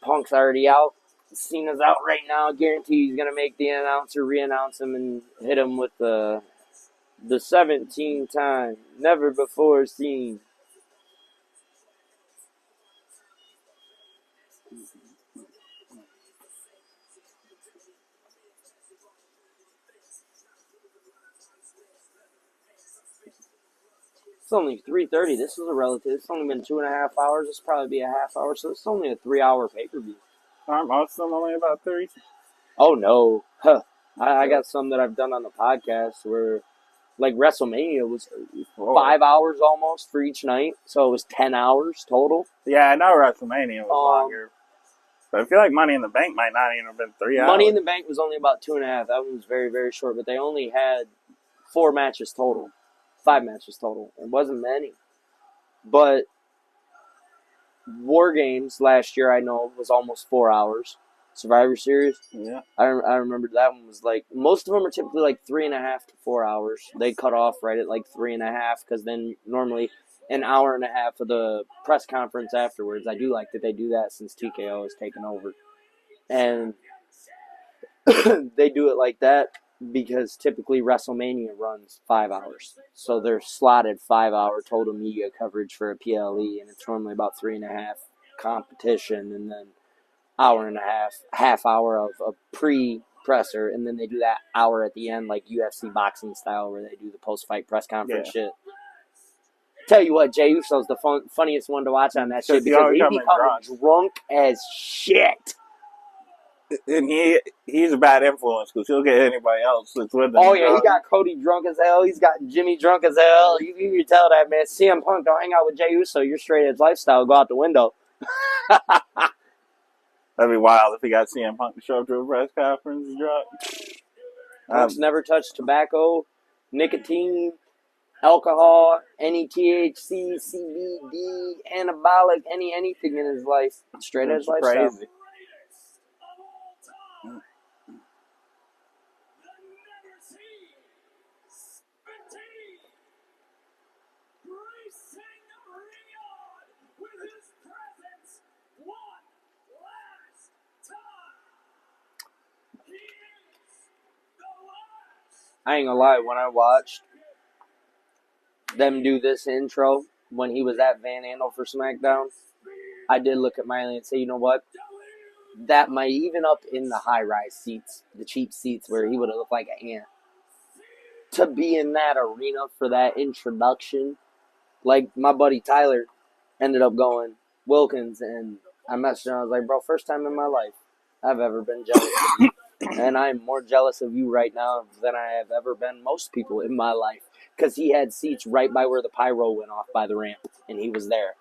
Punk's already out. Cena's out right now. Guarantee he's going to make the announcer re-announce him and hit him with the 17th time. Never before seen. It's only 3:30. This is a relative. It's only been 2.5 hours. This will probably be a half hour. So it's only a 3-hour pay-per-view. Aren't most of them only about 3? Oh, no. Huh. I got some that I've done on the podcast where, like, WrestleMania was 5 hours almost for each night. So it was 10 hours total. Yeah, I know WrestleMania was longer. But I feel like Money in the Bank might not even have been 3 hours. Money in the Bank was only about 2.5. That one was very, very short. But they only had 4 matches total. 5 matches total. It wasn't many. But War Games last year, I know, was almost 4 hours. Survivor Series. Yeah. I remember that one was like, most of them are typically like 3.5 to 4 hours. They cut off right at like 3.5 because then normally an hour and a half of the press conference afterwards. I do like that they do that since TKO has taken over. And they do it like that because typically WrestleMania runs 5 hours. So they're slotted 5-hour total media coverage for a PLE, and it's normally about 3.5 competition, and then hour and a half hour of a pre-presser, and then they do that hour at the end like UFC boxing style where they do the post-fight press conference shit. Tell you what, Jey Uso's the funniest one to watch on that shit because he becomes drunk as shit. And he's a bad influence because he'll get anybody else that's with him. Oh, yeah, he got Cody drunk as hell. He's got Jimmy drunk as hell. You can tell that, man. CM Punk, don't hang out with Jey Uso. Your straight-edge lifestyle go out the window. That'd be wild if he got CM Punk to show up to a press conference drunk. Punk's never touched tobacco, nicotine, alcohol, any THC, CBD, anabolic, anything in his life. Straight edge lifestyle. Crazy. I ain't gonna lie, when I watched them do this intro when he was at Van Andel for SmackDown, I did look at Miley and say, you know what? That might, even up in the high-rise seats, the cheap seats where he would have looked like an ant, to be in that arena for that introduction, like my buddy Tyler ended up going Wilkins, and I messaged him, I was like, bro, first time in my life I've ever been jealous of you. And I'm more jealous of you right now than I have ever been most people in my life. Because he had seats right by where the pyro went off by the ramp. And he was there.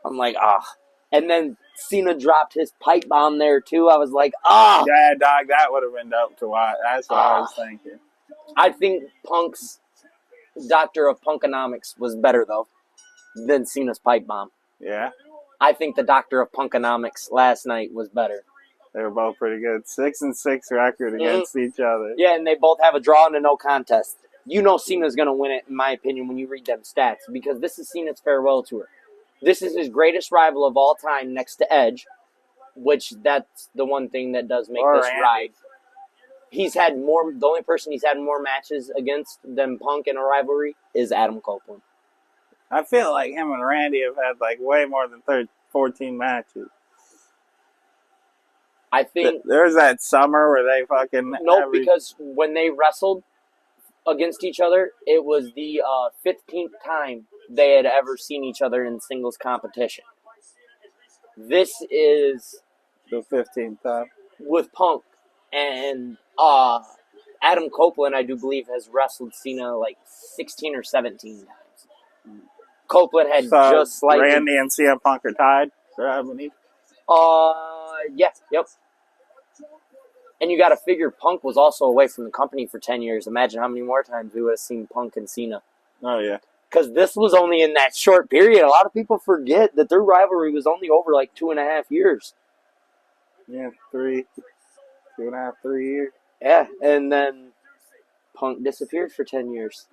I'm like, ah. And then Cena dropped his pipe bomb there, too. I was like, ah. Yeah, dog, that would have been dope to watch. That's what I was thinking. I think Punk's Doctor of Punkonomics was better, though, than Cena's pipe bomb. Yeah? I think the Doctor of Punkonomics last night was better. They were both pretty good. 6-6 record against each other. Yeah, and they both have a draw and a no contest. You know Cena's going to win it, in my opinion, when you read them stats, because this is Cena's farewell tour. This is his greatest rival of all time next to Edge, which that's the one thing that does make this ride. He's had more, the only person he's had more matches against than Punk in a rivalry is Adam Copeland. I feel like him and Randy have had like way more than 14 matches. I think there's that summer where they fucking because when they wrestled against each other, it was the 15th time they had ever seen each other in singles competition. This is the 15th time with Punk, and Adam Copeland, I do believe, has wrestled Cena like 16 or 17 times. Copeland had just like Randy and CM Punk are tied. Yeah, yep. And you got to figure Punk was also away from the company for 10 years. Imagine how many more times we would have seen Punk and Cena. Oh, yeah. Because this was only in that short period. A lot of people forget that their rivalry was only over like 2.5 years. Yeah, 2.5, 3 years. Yeah, and then Punk disappeared for 10 years.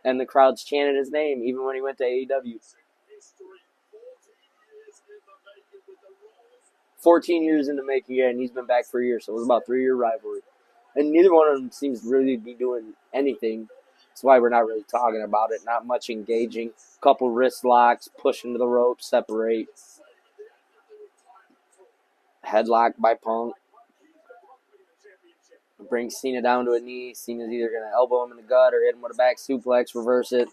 And the crowds chanted his name even when he went to AEW. 14 years in the making, and he's been back for a year, so it was about a 3-year rivalry. And neither one of them seems to really be doing anything. That's why we're not really talking about it. Not much engaging. Couple wrist locks, push into the rope, separate. Headlock by Punk. Brings Cena down to a knee. Cena's either going to elbow him in the gut or hit him with a back suplex, reverse it.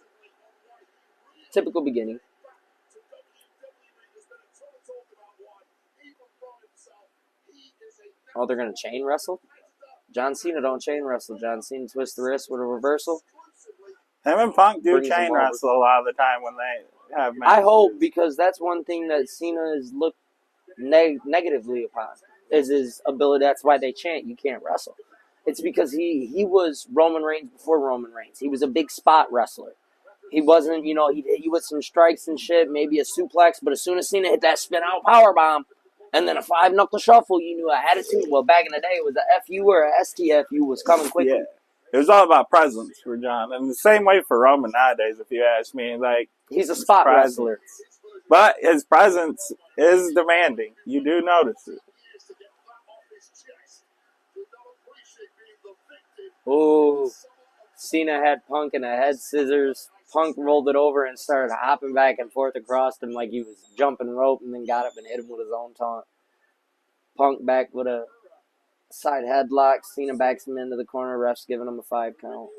Typical beginning. Oh, they're going to chain wrestle? John Cena don't chain wrestle. John Cena twists the wrist with a reversal. Him and Punk do chain wrestle a lot of the time when they have matches. I hope, because that's one thing that Cena has looked negatively upon, is his ability. That's why they chant, you can't wrestle. It's because he was Roman Reigns before Roman Reigns. He was a big spot wrestler. He wasn't, he hit you with some strikes and shit, maybe a suplex, but as soon as Cena hit that spin-out powerbomb, and then a 5-knuckle shuffle, you knew an attitude. Well, back in the day, it was a FU or a STFU was coming quickly. Yeah. It was all about presence for John. And the same way for Roman nowadays, if you ask me. Like, he's a spot wrestler. But his presence is demanding. You do notice it. Ooh, Cena had Punk in a head scissors. Punk rolled it over and started hopping back and forth across him like he was jumping rope, and then got up and hit him with his own taunt. Punk back with a side headlock. Cena backs him into the corner. Ref's giving him a 5 count.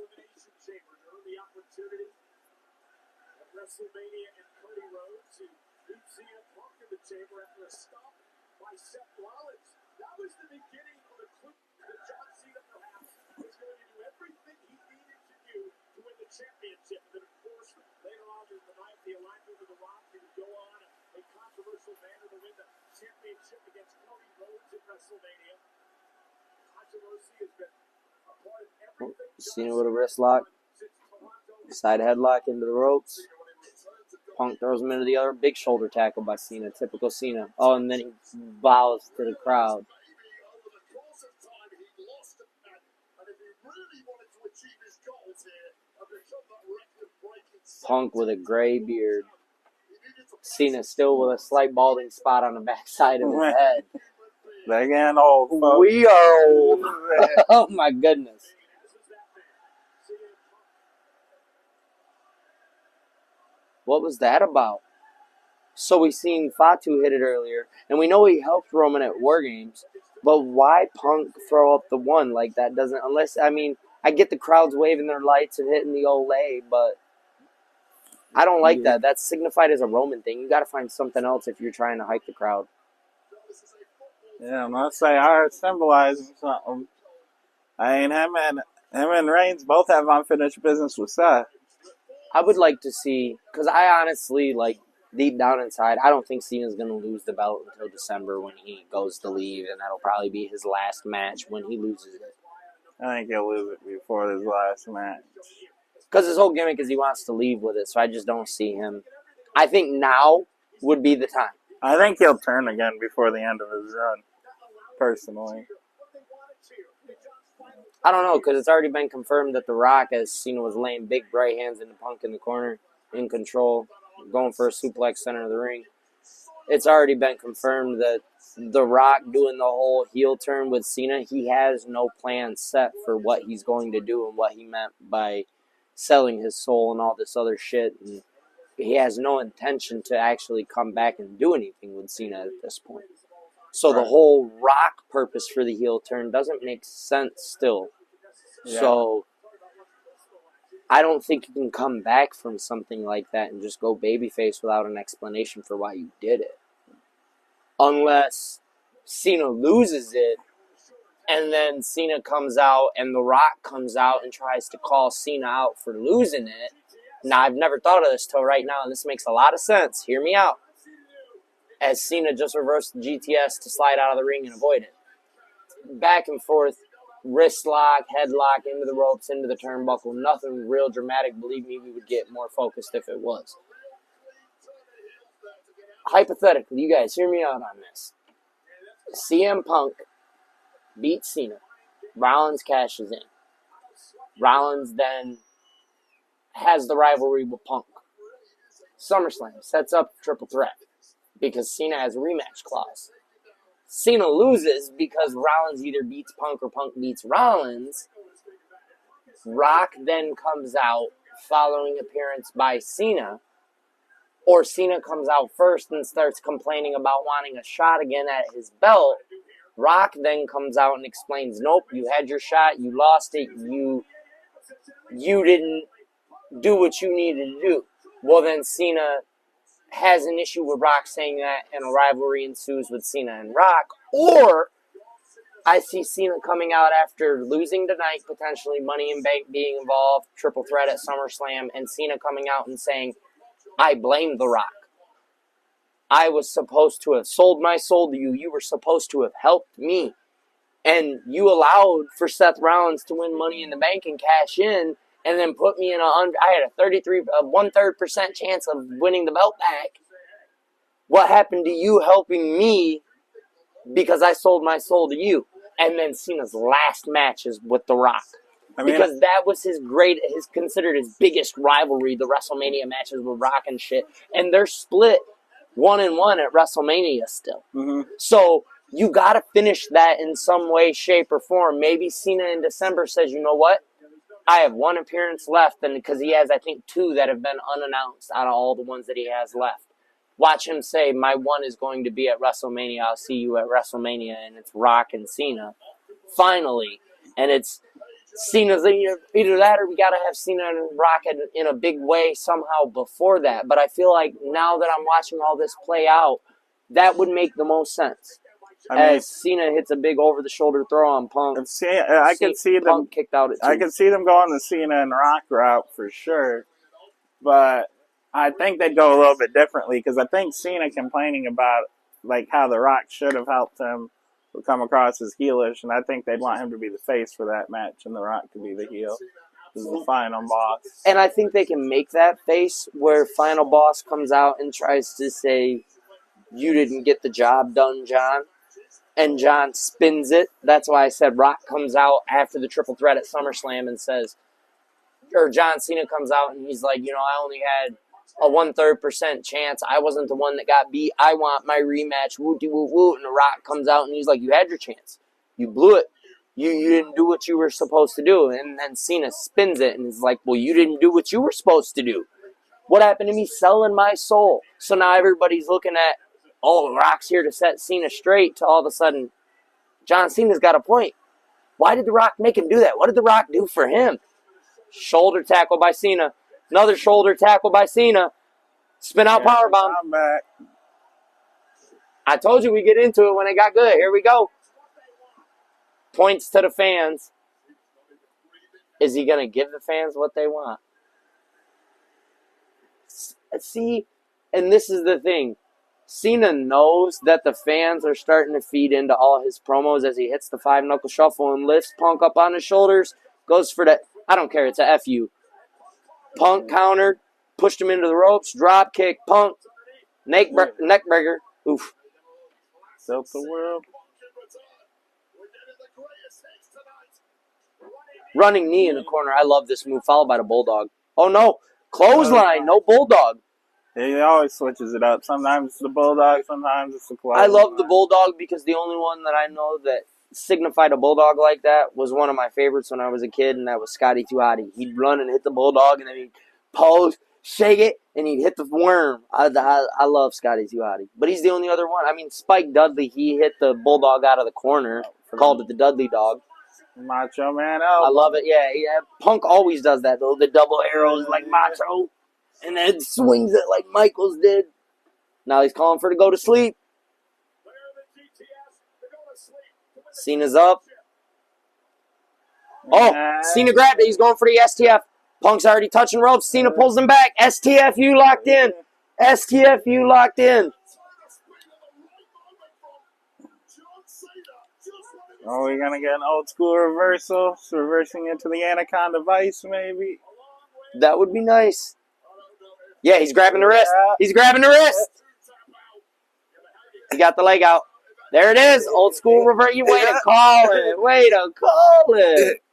Championship, but of course, later on in the night, the alignment with The Rock can go on a controversial manner to win the championship against Cody Rhodes at WrestleMania. Controversy has been a part of everything. Cena with a wrist lock, side headlock into the ropes. Punk throws him into the other. Big shoulder tackle by Cena, typical Cena. Oh, and then he bows to the crowd. Punk with a gray beard. Cena still with a slight balding spot on the backside of his head. They're getting old, folks. We are old. Oh my goodness. What was that about? So we seen Fatu hit it earlier, and we know he helped Roman at War Games, but why Punk throw up the one like that? Doesn't, unless, I get the crowds waving their lights and hitting the Olay, but I don't like that. That's signified as a Roman thing. You got to find something else if you're trying to hype the crowd. Yeah, I must say, are symbolizing something. Him and Reigns both have unfinished business with Seth. I would like to see, because I honestly, deep down inside, I don't think Cena's going to lose the belt until December when he goes to leave, and that'll probably be his last match when he loses it. I think he'll lose it before his last match. Because his whole gimmick is he wants to leave with it, so I just don't see him. I think now would be the time. I think he'll turn again before the end of his run, personally. I don't know, because it's already been confirmed that The Rock, as Cena was laying big right hands into Punk in the corner, in control, going for a suplex center of the ring. It's already been confirmed that The Rock doing the whole heel turn with Cena, he has no plan set for what he's going to do and what he meant by selling his soul and all this other shit. And he has no intention to actually come back and do anything with Cena at this point. So the whole Rock purpose for the heel turn doesn't make sense still. Yeah. So I don't think you can come back from something like that and just go babyface without an explanation for why you did it. Unless Cena loses it, and then Cena comes out and The Rock comes out and tries to call Cena out for losing it. Now, I've never thought of this till right now, and this makes a lot of sense. Hear me out. As Cena just reversed the GTS to slide out of the ring and avoid it. Back and forth, wrist lock, headlock, into the ropes, into the turnbuckle. Nothing real dramatic. Believe me, we would get more focused if it was. Hypothetically, you guys hear me out on this. CM Punk beats Cena. Rollins cashes in. Rollins then has the rivalry with Punk. SummerSlam sets up triple threat because Cena has a rematch clause. Cena loses because Rollins either beats Punk or Punk beats Rollins. Rock then comes out following appearance by Cena. Or Cena comes out first and starts complaining about wanting a shot again at his belt. Rock then comes out and explains, nope, you had your shot, you lost it, you didn't do what you needed to do. Well, then Cena has an issue with Rock saying that, and a rivalry ensues with Cena and Rock. Or I see Cena coming out after losing tonight, potentially Money in Bank being involved, triple threat at SummerSlam, and Cena coming out and saying, I blame The Rock. I was supposed to have sold my soul to you. You were supposed to have helped me. And you allowed for Seth Rollins to win Money in the Bank and cash in, and then put me in I had a 1/3% chance of winning the belt back. What happened to you helping me because I sold my soul to you? And then Cena's last match is with The Rock. Because that was considered his biggest rivalry, the WrestleMania matches with Rock and shit. And they're split 1-1 at WrestleMania still. Mm-hmm. So you got to finish that in some way, shape, or form. Maybe Cena in December says, you know what? I have one appearance left, and because he has, I think, 2 that have been unannounced out of all the ones that he has left. Watch him say, my one is going to be at WrestleMania. I'll see you at WrestleMania, and it's Rock and Cena. Finally. And it's Cena's either that or we got to have Cena and Rock in a big way somehow before that. But I feel like now that I'm watching all this play out, that would make the most sense. As Cena hits a big over-the-shoulder throw on Punk. I can see them Punk kicked out at 2. I can see them going the Cena and Rock route for sure. But I think they'd go a little bit differently because I think Cena complaining about like how The Rock should have helped him come across as heelish, and I think they'd want him to be the face for that match and The Rock to be the heel. This is the final boss. And I think they can make that face where final boss comes out and tries to say, you didn't get the job done, John. And John spins it. That's why I said Rock comes out after the triple threat at SummerSlam and says, or John Cena comes out and he's like, I only had a 1/3% chance. I wasn't the one that got beat. I want my rematch. Woo-de-woo-woo. And The Rock comes out and he's like, you had your chance. You blew it. You didn't do what you were supposed to do. And then Cena spins it and is like, well, you didn't do what you were supposed to do. What happened to me selling my soul? So now everybody's looking at, The Rock's here to set Cena straight, to all of a sudden, John Cena's got a point. Why did The Rock make him do that? What did The Rock do for him? Shoulder tackle by Cena. Another shoulder tackle by Cena. Spin out powerbomb. I told you we get into it when it got good. Here we go. Points to the fans. Is he going to give the fans what they want? See, and this is the thing. Cena knows that the fans are starting to feed into all his promos as he hits the 5-knuckle shuffle and lifts Punk up on his shoulders. Goes for that. I don't care. It's a FU. Punk countered. Pushed him into the ropes. Drop kick. Punk. Neck breaker. Oof. Self the world. Running knee in the corner. I love this move. Followed by the bulldog. Oh, no. Clothesline. No bulldog. He always switches it up. Sometimes it's the bulldog, sometimes it's the clothesline. I love the bulldog because the only one that I know that signified a bulldog like that was one of my favorites when I was a kid, and that was Scotty 2 Hotty. He'd run and hit the bulldog, and then he'd pose, shake it, and he'd hit the worm. I love Scotty 2 Hotty. But he's the only other one. I mean, Spike Dudley, he hit the bulldog out of the corner, called it the Dudley dog. Macho Man. I love it, yeah. Punk always does that, though. The double arrows like Macho. And then swings it like Michaels did. Now he's calling for to go to sleep. Cena's up. Cena grabbed it. He's going for the STF. Punk's already touching ropes. Cena pulls him back. STFU locked in. STFU locked in. Oh, we're going to get an old school reversal. Reversing into the Anaconda Vice, maybe. That would be nice. Yeah, he's grabbing the wrist. He's grabbing the wrist. He got the leg out. There it is. Old school revert. You way to call it. Way to call it.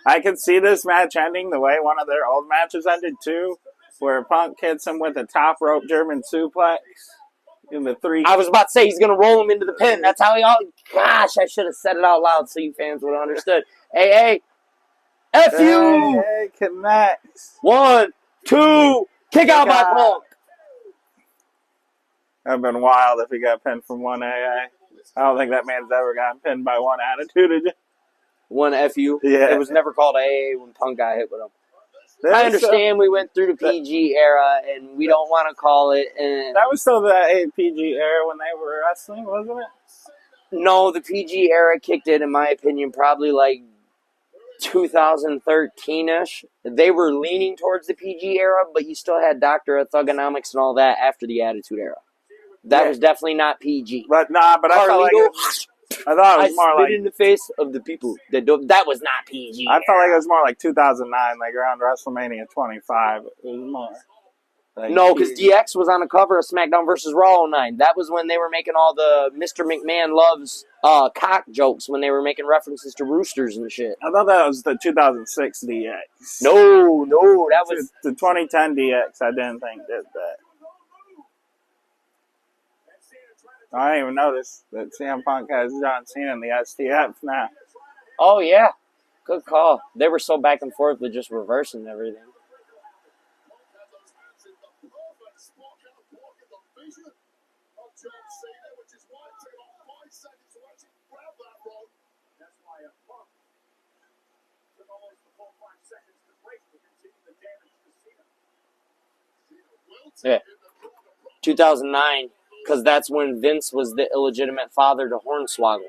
I can see this match ending the way one of their old matches ended too, where Punk hits him with a top rope German suplex in the 3. I was about to say he's going to roll him into the pin. That's how he all... Gosh, I should have said it out loud so you fans would have understood. Hey, F you! Hey, connects. 1, 2, kick out by Punk. That'd been wild if he got pinned from 1 AA. I don't think that man's ever gotten pinned by 1 Attitude. 1 FU. Yeah. It was never called AA when Punk got hit with him. I understand we went through the PG era and we don't want to call it. That was still the APG era when they were wrestling, wasn't it? No, the PG era kicked in my opinion, probably like 2013-ish. They were leaning towards the PG era, but you still had Dr. Thugonomics and all that after the Attitude Era. That was definitely not PG. But I felt like it was more like in the face of the people that don't. That was not PG. I felt like it was more like 2009, like around WrestleMania 25. It was more. Like No, because DX was on the cover of SmackDown vs. Raw 09. That was when they were making all the Mr. McMahon loves cock jokes when they were making references to roosters and shit. I thought that was the 2006 DX. No, that was the 2010 DX. I didn't think did that. I didn't even notice that CM Punk has John Cena in the STF now. Oh, yeah. Good call. They were so back and forth with just reversing everything. Yeah. 2009, because that's when Vince was the illegitimate father to Hornswoggle.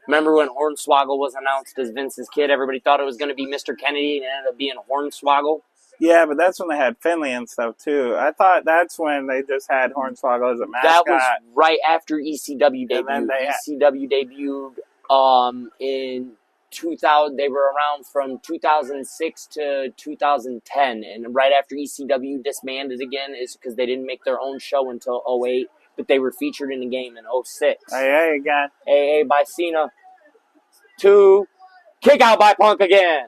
Remember when Hornswoggle was announced as Vince's kid? Everybody thought it was going to be Mr. Kennedy and it ended up being Hornswoggle. Yeah, but that's when they had Finley and stuff, too. I thought that's when they just had Hornswoggle as a mascot. That was right after ECW debuted. And then ECW debuted in 2000. They were around from 2006 to 2010. And right after ECW disbanded again is because they didn't make their own show until 08. But they were featured in the game in 06. AA again. AA by Cena. 2, kick out by Punk again.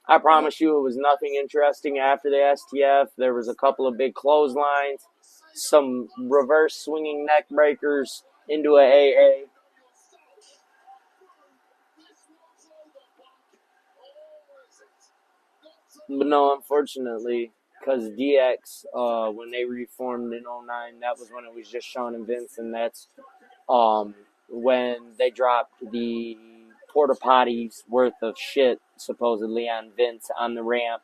I promise you it was nothing interesting after the STF. There was a couple of big clotheslines, some reverse swinging neck breakers into a AA. But no, unfortunately, because DX, when they reformed in 09, that was when it was just Shawn and Vince, and that's when they dropped the porta potties worth of shit supposedly on Vince on the ramp.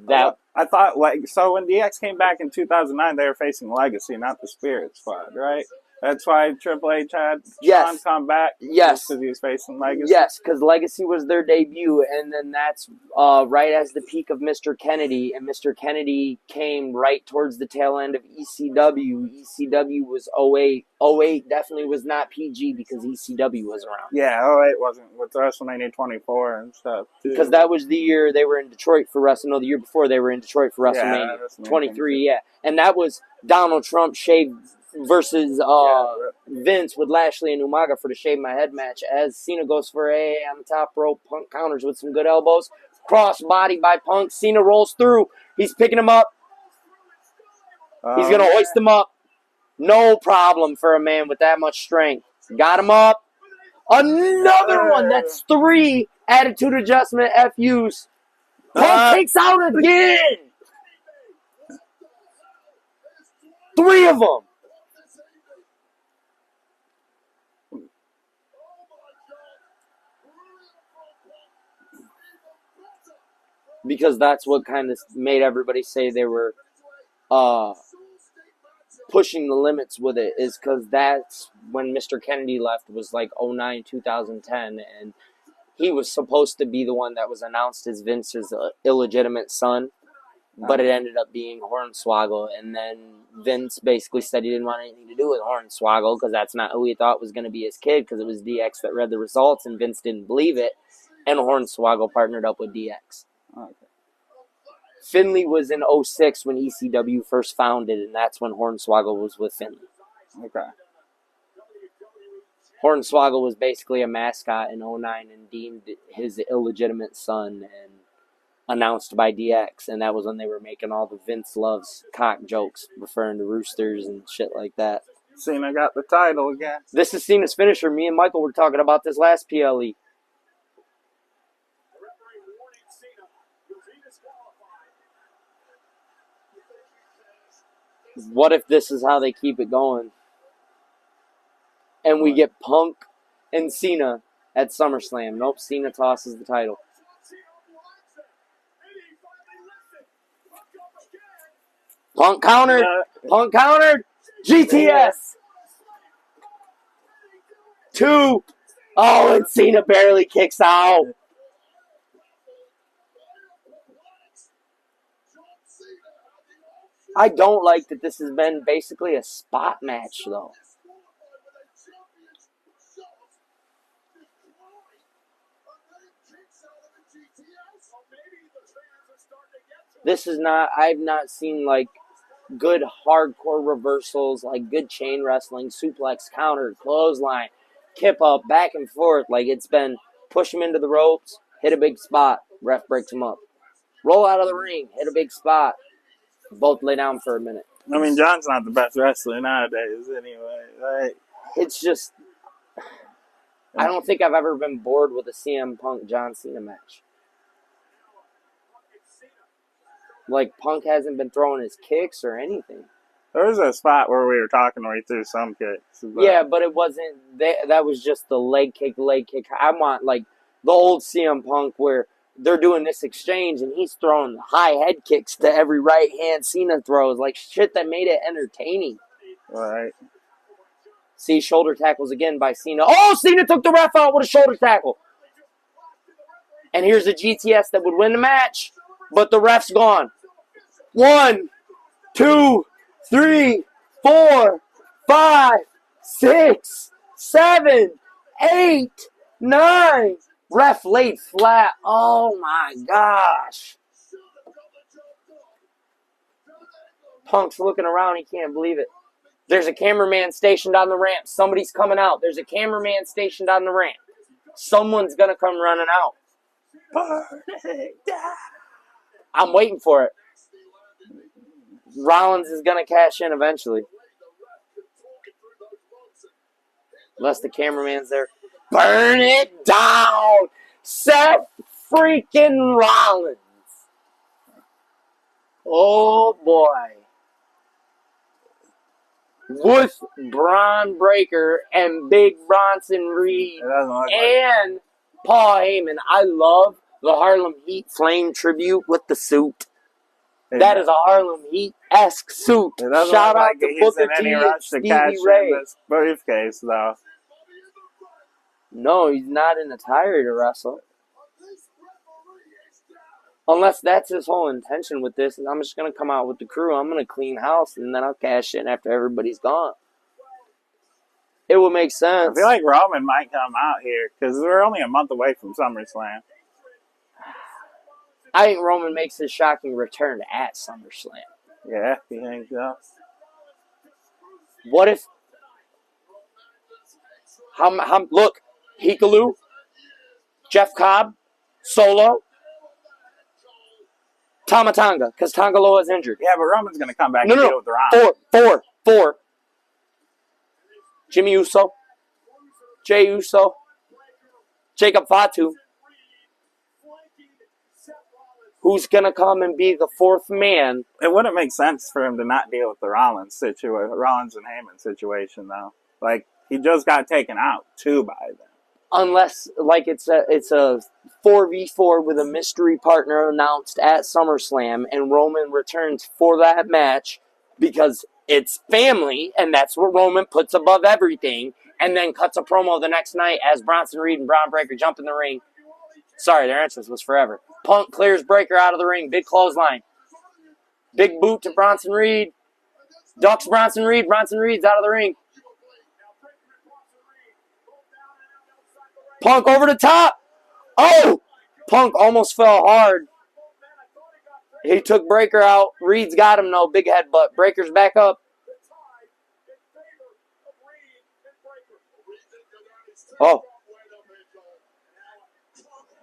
That I thought so when DX came back in 2009, they were facing Legacy, not the Spirit Squad, right? That's why Triple H had Shawn come back. Yes, because he was facing Legacy. Yes, because Legacy was their debut, and then that's right as the peak of Mr. Kennedy, and Mr. Kennedy came right towards the tail end of ECW. ECW was 08. 08 definitely was not PG because ECW was around. Yeah, 08 wasn't with WrestleMania 24 and stuff. Because that was the year they were in Detroit for WrestleMania. No, the year before they were in Detroit for WrestleMania 23. Yeah, and that was Donald Trump shaved versus Vince with Lashley and Umaga for the Shave My Head match. As Cena goes for a on the top rope, Punk counters with some good elbows. Cross body by Punk. Cena rolls through. He's picking him up. He's going to hoist him up. No problem for a man with that much strength. Got him up. Another one. That's 3 attitude adjustment FUs. Punk takes out again. 3 of them. Because that's what kind of made everybody say they were pushing the limits with it, is because that's when Mr. Kennedy left, was like 09, 2010, and he was supposed to be the one that was announced as Vince's illegitimate son, but it ended up being Hornswoggle, and then Vince basically said he didn't want anything to do with Hornswoggle because that's not who he thought was going to be his kid, because it was DX that read the results, and Vince didn't believe it, and Hornswoggle partnered up with DX. Okay. Finley was in 06 when ECW first founded, and that's when Hornswoggle was with Finley. Okay. Hornswoggle was basically a mascot in 09 and deemed his illegitimate son, and announced by DX, and that was when they were making all the Vince loves cock jokes, referring to roosters and shit like that. Cena got the title again. This is Cena's finisher. Me and Michael were talking about this last PLE. What if this is how they keep it going? And we get Punk and Cena at SummerSlam. Nope, Cena tosses the title. Punk countered. Punk countered. GTS. 2. Oh, and Cena barely kicks out. I don't like that this has been basically a spot match, though. This is not, I've not seen, like, good hardcore reversals, like good chain wrestling, suplex, counter, clothesline, kip up, back and forth. Like, it's been push him into the ropes, hit a big spot, ref breaks him up. Roll out of the ring, hit a big spot. Both lay down for a minute. I mean, John's not the best wrestler nowadays anyway. Like, it's just, I don't think I've ever been bored with a CM Punk John Cena match. Like, Punk hasn't been throwing his kicks or anything. There was a spot where we were talking where he threw some kicks. Yeah, but it wasn't, that was just the leg kick. I want, like, the old CM Punk where they're doing this exchange and he's throwing high head kicks to every right hand Cena throws. Like, shit that made it entertaining. Right. See, shoulder tackles again by Cena. Oh, Cena took the ref out with a shoulder tackle. And here's a GTS that would win the match, but the ref's gone. 1, 2, 3, 4, 5, 6, 7, 8, 9. Ref laid flat. Oh my gosh. Punk's looking around. He can't believe it. There's a cameraman stationed on the ramp. Somebody's coming out. There's a cameraman stationed on the ramp. Someone's going to come running out. I'm waiting for it. Rollins is going to cash in eventually. Unless the cameraman's there. Burn it down! Seth freaking Rollins. Oh boy. With Braun Breaker and Big Bronson Reed and Paul Heyman. I love the Harlem Heat Flame tribute with the suit. That is a Harlem Heat-esque suit. Shout out to Booker T and Stevie Ray. This briefcase, though. No, he's not in attire to wrestle. Unless that's his whole intention with this. And I'm just going to come out with the crew. I'm going to clean house, and then I'll cash in after everybody's gone. It would make sense. I feel like Roman might come out here, because we're only a month away from SummerSlam. I think Roman makes his shocking return at SummerSlam. Yeah, you think so? What if... look, Hikaru, Jeff Cobb, Solo, Tama Tonga, because Tonga Loa is injured. Yeah, but Roman's going to come back and deal with Ron. Four. Jimmy Uso, Jey Uso, Jacob Fatu. Who's going to come and be the fourth man? It wouldn't make sense for him to not deal with the Rollins and Heyman situation, though. Like, he just got taken out, too, by them. Unless, like, it's a 4v4 with a mystery partner announced at SummerSlam, and Roman returns for that match because it's family, and that's what Roman puts above everything, and then cuts a promo the next night as Bronson Reed and Braun Breaker jump in the ring. Sorry, their entrance was forever. Punk clears Breaker out of the ring. Big clothesline. Big boot to Bronson Reed. Ducks Bronson Reed. Bronson Reed's out of the ring. Punk over the top. Oh! Punk almost fell hard. He took Breaker out. Reed's got him, though. Big headbutt. Breaker's back up. Oh.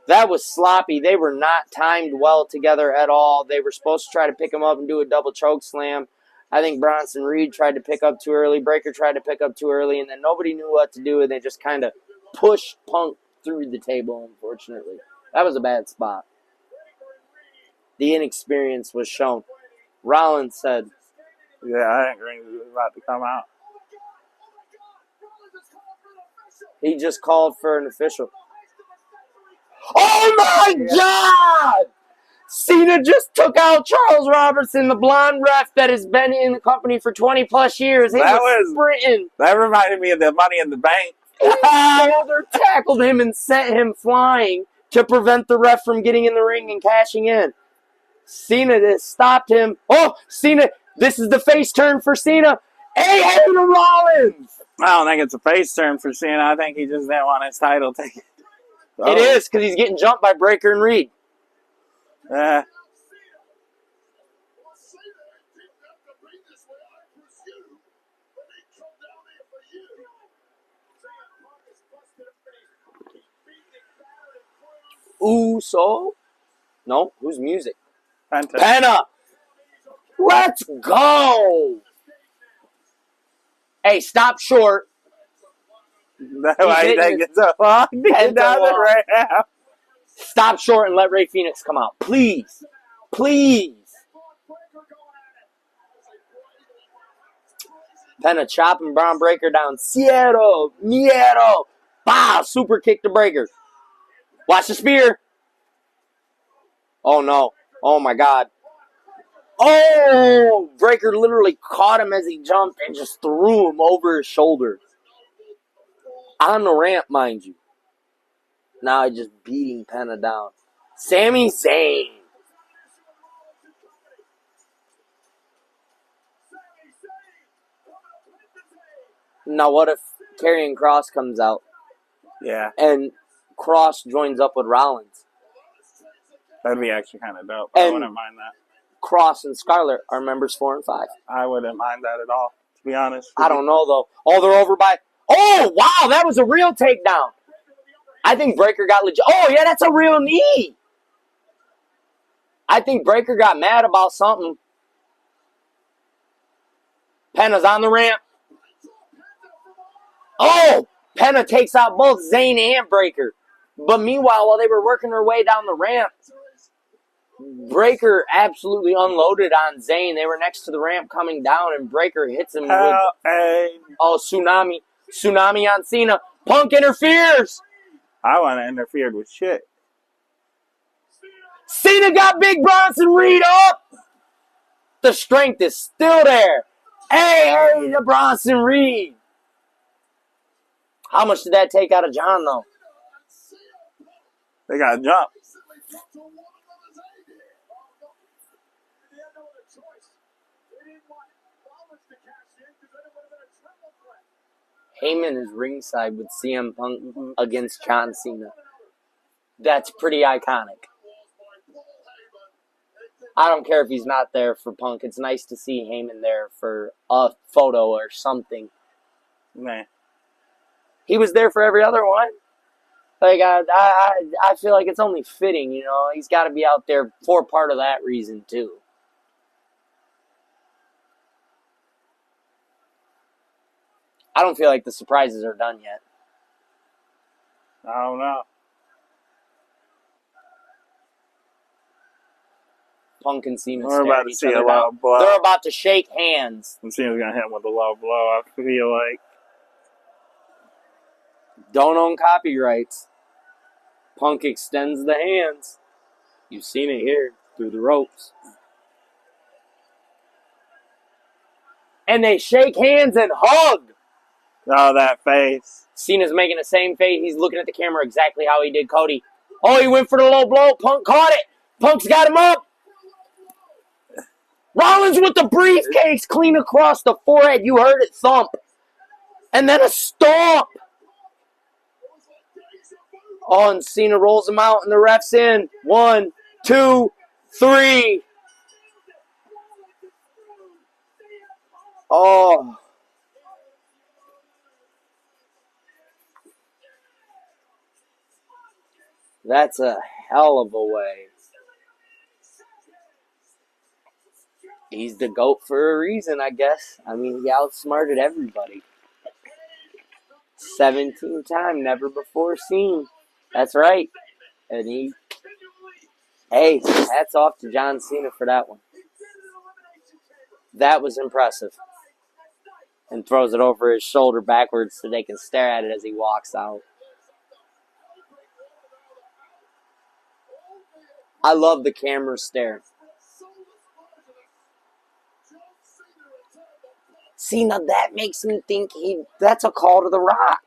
That was sloppy. They were not timed well together at all. They were supposed to try to pick him up and do a double choke slam. I think Bronson Reed tried to pick up too early. Breaker tried to pick up too early, and then nobody knew what to do, and they just kind of pushed Punk through the table, unfortunately. That was a bad spot. The inexperience was shown. Rollins said, Yeah, I think Reigns is about to come out. he just called for an official. Oh my God! Cena just took out Charles Robertson, the blonde ref that has been in the company for 20 plus years. He was sprinting. That reminded me of the Money in the Bank. He shoulder tackled him and sent him flying to prevent the ref from getting in the ring and cashing in. Cena just stopped him. Oh, Cena, this is the face turn for Cena. Hey, Rollins! I don't think it's a face turn for Cena. I think he just didn't want his title taken. It is, because he's getting jumped by Breaker and Reed. So? No, who's music? Penta! Let's go! Hey, stop short. Stop short and let Rey Fenix come out. Please. Please. Penta chopping Braun Breaker down. Cierro. Miedo. Bah! Super kick to Breaker. Watch the spear. Oh, no. Oh, my God. Oh! Breaker literally caught him as he jumped and just threw him over his shoulder. On the ramp, mind you. Now just beating Penta down. Sami Zayn. Now what if Karrion Kross comes out? Yeah. And Kross joins up with Rollins. That'd be actually kind of dope. And I wouldn't mind that. Kross and Scarlett are members 4 and 5. I wouldn't mind that at all, to be honest. I don't know, though. Oh, they're over by... Oh, wow, that was a real takedown. I think Breaker got legit... Oh, yeah, that's a real knee. I think Breaker got mad about something. Penta's on the ramp. Oh, Penta takes out both Zayn and Breaker. But meanwhile, while they were working their way down the ramp, Breaker absolutely unloaded on Zayn. They were next to the ramp coming down, and Breaker hits him with... Oh, tsunami. Tsunami on Cena. Punk interferes. I want to interfere with shit. Cena got Big Bronson Reed up. The strength is still there. Hey, the Bronson Reed. How much did that take out of John, though? They got to jump. Heyman is ringside with CM Punk against John Cena. That's pretty iconic. I don't care if he's not there for Punk. It's nice to see Heyman there for a photo or something. Nah. He was there for every other one. Like I feel like it's only fitting, you know. He's got to be out there for part of that reason too. I don't feel like the surprises are done yet. I don't know. Punk and Cena We're about to see a low blow. They're about to shake hands. And Cena's going to hit him with a low blow, I feel like. Don't own copyrights. Punk extends the hands. You've seen it here through the ropes. And they shake hands and hug. Oh, that face. Cena's making the same face. He's looking at the camera exactly how he did Cody. Oh, he went for the low blow. Punk caught it. Punk's got him up. Rollins with the briefcase clean across the forehead. You heard it thump. And then a stomp. Oh, and Cena rolls him out, and the ref's in. 1, 2, 3. Oh. That's a hell of a way. He's the GOAT for a reason, I guess. I mean, he outsmarted everybody. 17-time, never before seen. That's right. And hey, hats off to John Cena for that one. That was impressive. And throws it over his shoulder backwards so they can stare at it as he walks out. I love the camera stare. See, now that makes me think that's a call to The Rock.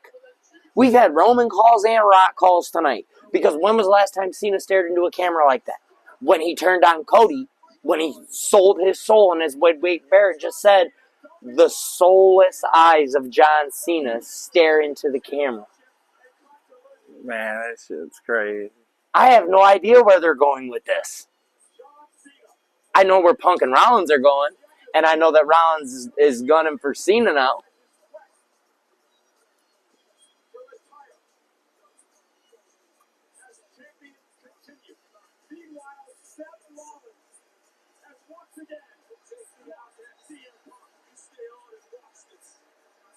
We've had Roman calls and Rock calls tonight. Because when was the last time Cena stared into a camera like that? When he turned on Cody, when he sold his soul, and as Wade Barrett just said, the soulless eyes of John Cena stare into the camera. Man, that shit's crazy. I have no idea where they're going with this. I know where Punk and Rollins are going, and I know that Rollins is gunning for Cena now.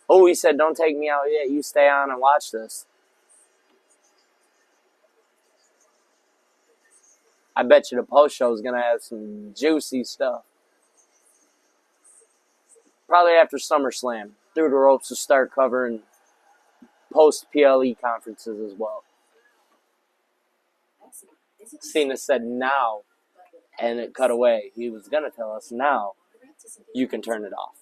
Oh, he said, don't take me out yet. You stay on and watch this. I bet you the post show is going to have some juicy stuff. Probably after SummerSlam. Through the ropes to start covering post-PLE conferences as well. Cena said now, and it cut away. He was going to tell us now, you can turn it off.